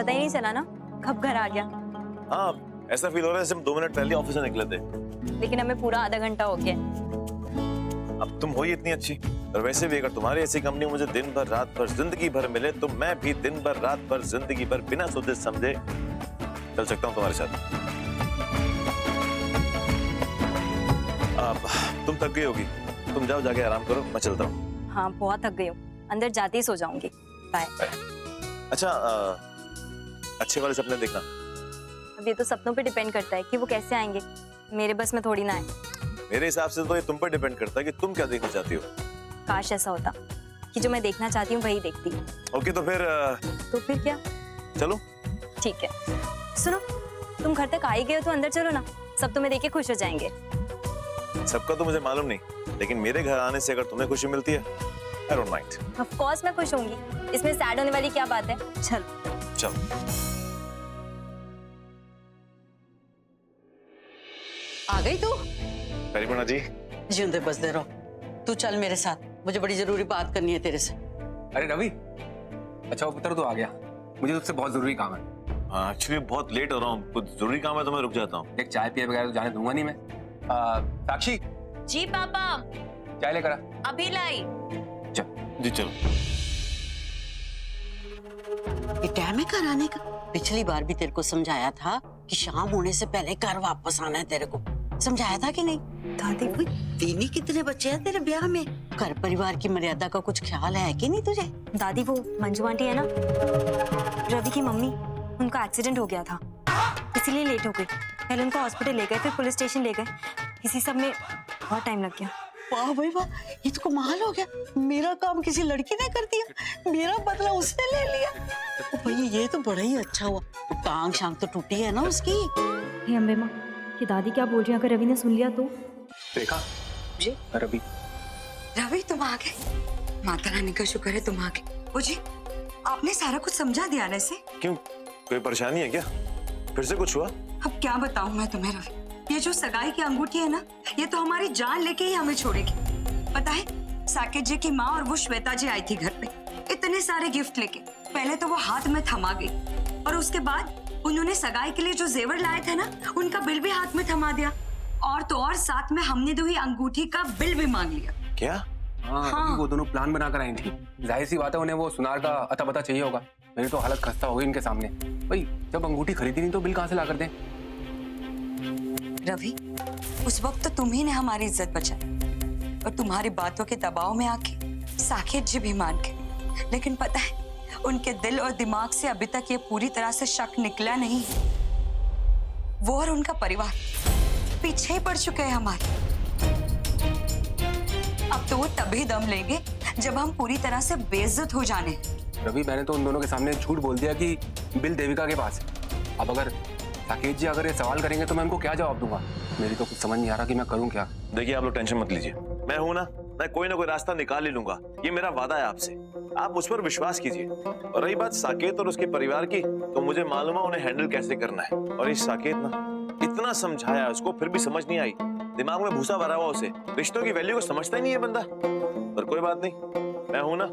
पता ही नहीं चला ना कब घर आ गया। हाँ, ऐसा फील हो रहा है जैसे हम 2 मिनट पहले ऑफिस से निकले थे। लेकिन हमें पूरा आधा घंटा हो गया। अब तुम हो ही इतनी अच्छी, और वैसे भी अगर तुम्हारी ऐसी कंपनी मुझे दिन भर रात भर जिंदगी भर मिले तो मैं भी दिन भर रात भर जिंदगी भर बिना सोचे समझे चल सकता हूँ तुम्हारे साथ। तुम थक गई होगी, तुम जाओ जाके आराम करो, मैं चलता हूँ। हाँ बहुत थक गई हूँ, अंदर जाते ही सो जाऊंगी। बाय। अच्छा, अच्छे वाले सपने देखना। अब ये तो सपनों पे डिपेंड करता है कि वो कैसे आएंगे, मेरे बस में थोड़ी ना है। मेरे हिसाब से तो ये तुम पर डिपेंड करता है कि तुम क्या देखना चाहती हो। काश ऐसा होता कि जो मैं देखना चाहती हूँ वही देखती। ओके, तो फिर क्या? चलो। ठीक है, सुनो, तुम घर तक आ ही गए हो तो अंदर चलो ना, सब तुम्हें देख के खुश हो जाएंगे। सबका तो मुझे मालूम नहीं, लेकिन मेरे घर आने से अगर तुम्हें खुशी मिलती है, I don't mind। Of course मैं खुश होंगी, इसमें सैड होने वाली क्या बात है। चलो चलो। आ गई तू? परिमला जी। जिंदे बसते रहो। तू चल मेरे साथ, मुझे बड़ी जरूरी बात करनी है तेरे से। अरे रवि, अच्छा वो पुत्र तो आ गया, मुझे तुझसे बहुत जरूरी काम है। हाँ, एक्चुअली बहुत लेट हो रहा हूँ, कुछ जरूरी काम है तो मैं रुक जाता हूँ। एक चाय पिए बगैर तो जाने दूंगा नहीं मैं। साक्षी, जी पापा, चाय लेकर आ। अभी लाई। चल। जी चलो। ये टाइम है घर आने का? पिछली बार भी तेरे को समझाया था कि शाम होने से पहले घर वापस आना है, तेरे को समझाया था कि नहीं? दादी, तीन ही कितने बच्चे हैं तेरे ब्याह में, घर परिवार की मर्यादा का कुछ ख्याल है कि नहीं तुझे? दादी वो मंजू आंटी है ना, रवि की मम्मी, उनका एक्सीडेंट हो गया था, इसीलिए लेट हो गई। पहले उनको हॉस्पिटल ले गए, फिर पुलिस स्टेशन ले गए, इसी सब में बहुत टाइम लग गया। वाह भाई वाह, ये तो कमाल हो गया। मेरा काम किसी लड़की ने कर दिया, मेरा बदला उसने ले लिया। ओ भाई ये तो बड़ा ही अच्छा हुआ। तो टांग शांग तो टूटी है ना उसकी। हे अम्बे माँ, कि दादी क्या बोल रही है, अगर रवि ने सुन लिया तो? देखा जी रवि, रवि तुम आ गए, माता रानी का शुक्र है तुम आ गए। ओ जी, आपने सारा कुछ समझा दिया ना इसे? क्यों, कोई परेशानी है क्या? फिर से कुछ हुआ? अब क्या बताऊं मैं तुम्हें रवि, ये जो सगाई की अंगूठी है ना, ये तो हमारी जान लेके ही हमें छोड़ेगी। पता है, साकेत जी की माँ और वो श्वेता जी आई थी घर पे, इतने सारे गिफ्ट लेके। पहले तो वो हाथ में थमा गई, और उसके बाद उन्होंने सगाई के लिए जो जेवर लाए थे ना, उनका बिल भी हाथ में थमा दिया। और तो और साथ में हमने दी हुई अंगूठी का बिल भी मांग लिया। क्या? हाँ, रवि, वो दोनों प्लान बनाकर आई थी। जाहिर सी बात है उन्हें वो सुनार का अता पता चाहिए होगा। मेरी तो हालत खस्ता हो गई इनके सामने। भाई जब अंगूठी खरीदी नहीं तो बिल कहाँ से ला कर दें? रवि, उस वक्त तो तुम ही ने हमारी इज्जत बचाई, और तुम्हारी बातों के दबाव में आके साकेत जी भी मान गए। लेकिन पता है, उनके दिल और दिमाग से अभी तक ये पूरी तरह से शक निकला नहीं है। वो और उनका परिवार पीछे पड़ चुके हैं हमारे। अब तो वो तभी दम लेंगे जब हम पूरी तरह से बेइज्जत हो जाने। रवि, मैंने तो उन दोनों के सामने झूठ बोल दिया कि बिल देविका के पास है। अब अगर साकेत जी अगर ये सवाल करेंगे तो मैं उनको क्या जवाब दूंगा? मेरी तो कुछ समझ नहीं आ रहा कि मैं करूं क्या। देखिए, आप लोग टेंशन मत लीजिए, मैं हूं ना, मैं कोई ना कोई रास्ता निकाल ही लूंगा। ये मेरा वादा है आपसे, आप मुझ पर विश्वास कीजिए। और रही बात साकेत और उसके परिवार की, तो मुझे मालूम है उन्हें हैंडल कैसे करना है। और इस साकेत ना, इतना समझाया उसको फिर भी समझ नहीं आई, दिमाग में भूसा भरा हुआ उसे, रिश्तों की वैल्यू को समझता ही नहीं है बंदा। पर कोई बात नहीं, मैं हूं ना,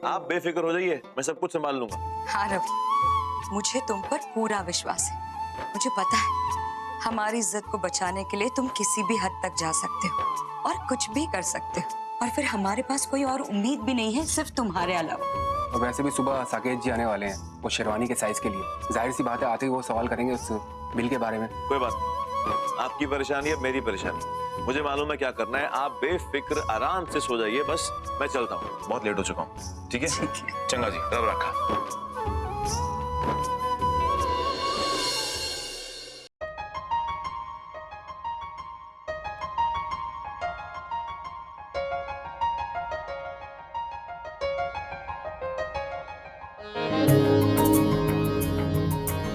आप बेफिक्र हो जाइए, मैं सब कुछ संभाल लूंगा। हाँ रवि, मुझे तुम पर पूरा विश्वास है। मुझे पता है, हमारी इज्जत को बचाने के लिए तुम किसी भी हद तक जा सकते हो और कुछ भी कर सकते हो। और फिर हमारे पास कोई और उम्मीद भी नहीं है सिर्फ तुम्हारे अलावा। और वैसे भी सुबह साकेत जी आने वाले हैं, वो शेरवानी के साइज के लिए। जाहिर सी बात है आते ही वो सवाल करेंगे उस बिल के बारे में। कोई बात नहीं, आपकी परेशानी है मेरी परेशानी, मुझे मालूम है क्या करना है। आप बेफिक्र आराम से सो जाइए, बस मैं चलता हूँ, बहुत लेट हो चुका हूँ। ठीक है? चंगा जी, रब रखा।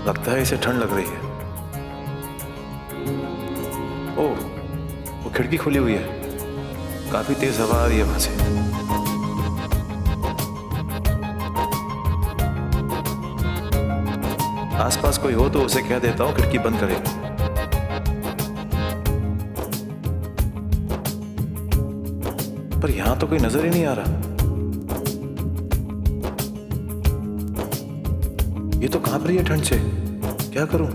लगता है इसे ठंड लग रही है। ओह, वो खिड़की खुली हुई है, काफी तेज हवा आ रही है वहां से। आसपास कोई हो तो उसे कह देता हूं खिड़की बंद करे। पर यहां तो कोई नजर ही नहीं आ रहा। ये तो कांप रही है ठंड से, क्या करूं?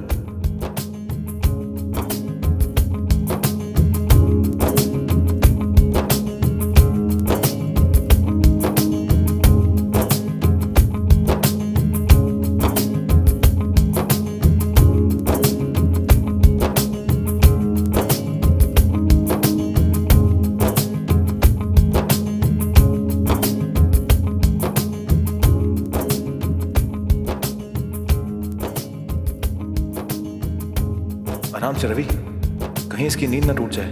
आराम से रवि, कहीं इसकी नींद ना टूट जाए।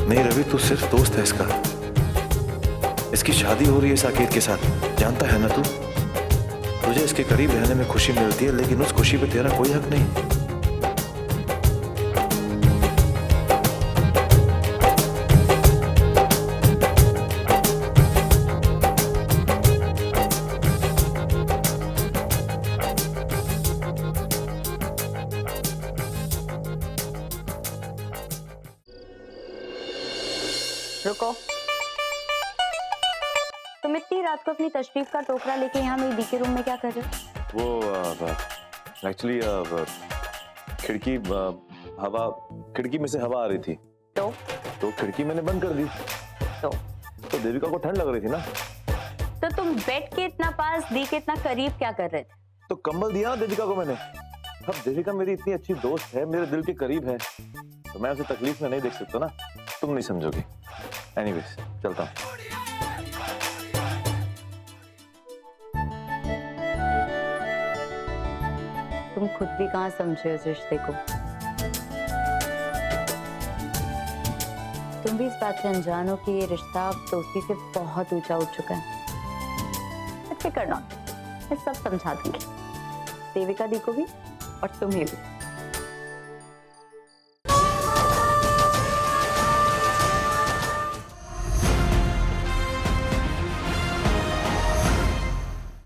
नहीं रवि, तू सिर्फ दोस्त है इसका। इसकी शादी हो रही है साकेत के साथ, जानता है ना तू? तुझे इसके करीब रहने में खुशी मिलती है, लेकिन उस खुशी पे तेरा कोई हक नहीं। रुको, तुम इतनी रात को अपनी तशरीफ का टोकरा लेके यहाँ मेरी दी के रूम में क्या कर रहे हो? वो एक्चुअली खिड़की में से हवा आ रही थी, तो खिड़की मैंने बंद कर दी। तो देविका को ठंड लग रही थी ना। तो तुम बेड के इतना पास, दी के इतना करीब क्या कर रहे थे? तो कंबल दिया ना देविका को मैंने। अब देविका मेरी इतनी अच्छी दोस्त है, मेरे दिल के करीब है, तो मैं उसे तकलीफ में नहीं देख सकता ना। तुम नहीं समझोगी। एनीवेज, चलता हूँ। तुम खुद भी कहाँ समझे उस रिश्ते को। तुम भी इस बात से अनजान हो कि ये रिश्ता दोस्ती से बहुत ऊंचा उठ चुका है। फिक्र नॉट, मैं सब समझा दूंगी, देविका दी को भी और तुम्हें भी।